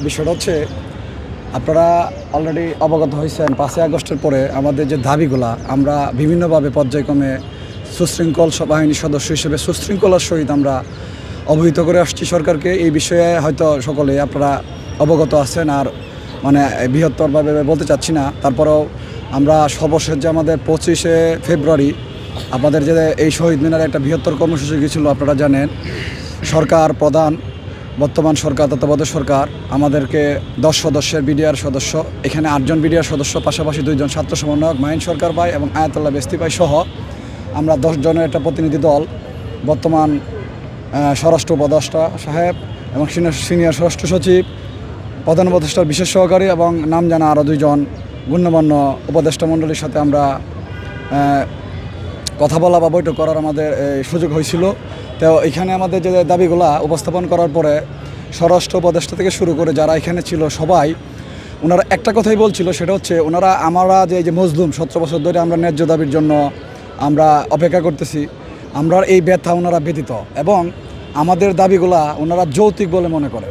বিষয়টা হচ্ছে আপনারা অলরেডি অবগত হয়েছেন 5ই আগস্টের পরে আমাদের যে দাবিগুলা আমরা বিভিন্নভাবে পর্যায়ক্রমে সুশৃঙ্খল বাহিনীর সদস্য হিসেবে সুশৃঙ্খলার সহিত আমরা অবহিত করে আসছি সরকারকে। এই বিষয়ে হয়তো সকলে আপনারা অবগত আছেন, আর মানে বৃহত্তরভাবে বলতে চাচ্ছি না। তারপরেও আমরা সর্বশেষ যে আমাদের 25শে ফেব্রুয়ারি আমাদের যে এই শহীদ মিনারে একটা বৃহত্তর কর্মসূচি গিয়েছিল, আপনারা জানেন সরকার প্রধান বর্তমান সরকার তত্ত্বাবধায়ক সরকার আমাদেরকে 10 সদস্যের বিডিআর সদস্য, এখানে 8 জন বিডিআর সদস্য, পাশাপাশি 2 জন ছাত্র সমন্বয়ক মাহিন সরকার ভাই এবং আয়াতুল্লাহ বেস্তি ভাই সহ আমরা 10 জনের একটা প্রতিনিধি দল বর্তমান স্বরাষ্ট্র উপদেষ্টা সাহেব এবং সিনিয়র স্বরাষ্ট্র সচিব, প্রধান উপদেষ্টার বিশেষ সহকারী এবং নাম জানা আরও 2 জন গণ্যমান্য উপদেষ্টা মণ্ডলীর সাথে আমরা কথা বলা বা বৈঠক করার আমাদের সুযোগ হয়েছিল। তো এখানে আমাদের যে দাবিগুলা উপস্থাপন করার পরে স্বরাষ্ট্র উপদেষ্টা থেকে শুরু করে যারা এখানে ছিল সবাই ওনারা একটা কথাই বলছিল, সেটা হচ্ছে ওনারা আমরা যে মজলুম 17 বছর ধরে আমরা ন্যায্য দাবির জন্য আমরা অপেক্ষা করতেছি, আমরা এই ব্যথা ওনারা ব্যতীত এবং আমাদের দাবিগুলা ওনারা যৌক্তিক বলে মনে করে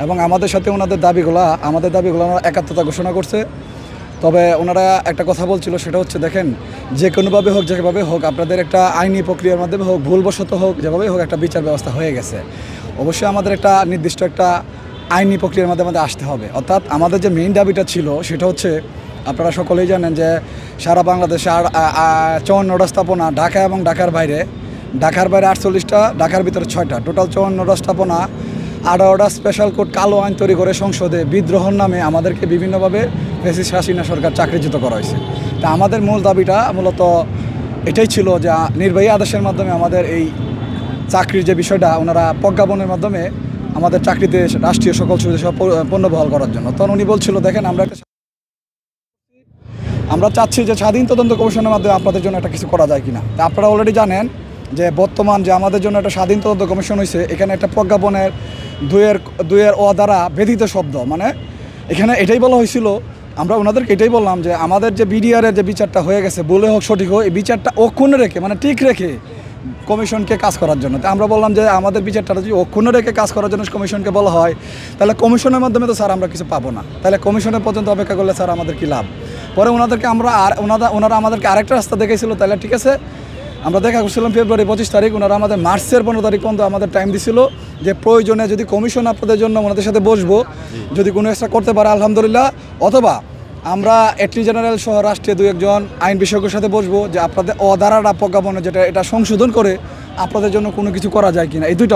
এবং আমাদের সাথে ওনাদের দাবিগুলা ওনারা একাত্মতা ঘোষণা করছে। তবে ওনারা একটা কথা বলছিল, সেটা হচ্ছে দেখেন যে কোনোভাবে হোক যেভাবে হোক আপনাদের একটা আইনি প্রক্রিয়ার মাধ্যমে হোক ভুলবশত হোক যেভাবে হোক একটা বিচার ব্যবস্থা হয়ে গেছে, অবশ্যই আমাদের একটা নির্দিষ্ট একটা আইনি প্রক্রিয়ার মাধ্যমে আসতে হবে। অর্থাৎ আমাদের যে মেইন দাবিটা ছিল সেটা হচ্ছে আপনারা সকলেই জানেন যে সারা বাংলাদেশে 54টা স্থাপনা ঢাকা এবং ঢাকার বাইরে 48টা, ঢাকার ভিতরে 6টা, টোটাল 54টা স্থাপনা 18টা স্পেশাল কোড কালো আইন তৈরি করে সংসদে বিদ্রোহর নামে আমাদেরকে বিভিন্নভাবে ফ্যাসিস্ট হাসিনা সরকার চাকরিচ্যুত করা হয়েছে। তা আমাদের মূল দাবিটা মূলত এটাই ছিল যে নির্বাহী আদেশের মাধ্যমে আমাদের এই চাকরির যে বিষয়টা ওনারা প্রজ্ঞাপনের মাধ্যমে আমাদের চাকরিতে রাষ্ট্রীয় সকল সুবিধা পণ্য বহাল করার জন্য। তখন উনি বলছিল দেখেন আমরা চাচ্ছি যে স্বাধীন তদন্ত কমিশনের মাধ্যমে আপনাদের জন্য একটা কিছু করা যায় কিনা। তা আপনারা অলরেডি জানেন যে বর্তমান যে আমাদের জন্য একটা স্বাধীন তদন্ত কমিশন হয়েছে, এখানে একটা প্রজ্ঞাপনের দুয়ের অ দ্বারা ব্যতীত শব্দ, মানে এখানে এটাই বলা হয়েছিল, আমরা ওনাদেরকে এটাই বললাম যে আমাদের যে বিডিআরের যে বিচারটা হয়ে গেছে বলে হোক সঠিক হোক, এই বিচারটা অক্ষুণ্ণ রেখে মানে ঠিক রেখে কমিশনকে কাজ করার জন্য। আমরা বললাম যে আমাদের বিচারটা যদি অক্ষুণ্ণ রেখে কাজ করার জন্য কমিশনকে বলা হয়, তাহলে কমিশনের মাধ্যমে তো স্যার আমরা কিছু পাবো না, তাহলে কমিশনের পর্যন্ত অপেক্ষা করলে স্যার আমাদের কী লাভ। পরে ওনাদেরকে ওনারা আমাদেরকে আরেকটা রাস্তা দেখেছিল, তাহলে ঠিক আছে আমরা দেখা করছিলাম ফেব্রুয়ারি 25 তারিখ, ওনারা আমাদের মার্চের 15 তারিখ পর্যন্ত আমাদের টাইম দিছিল যে প্রয়োজনে যদি কমিশন আপনাদের জন্য ওনাদের সাথে বসবো, যদি কোনো এক্সট্রা করতে পারে আলহামদুলিল্লাহ, অথবা আমরা অ্যাটর্নি জেনারেল সহ রাষ্ট্রীয় 2-1 জন আইন বিশেষজ্ঞের সাথে বসবো যে আপনাদের অধারাটা প্রজ্ঞাপনে যেটা এটা সংশোধন করে আপনাদের জন্য কোনো কিছু করা যায় কিনা। এই দুইটা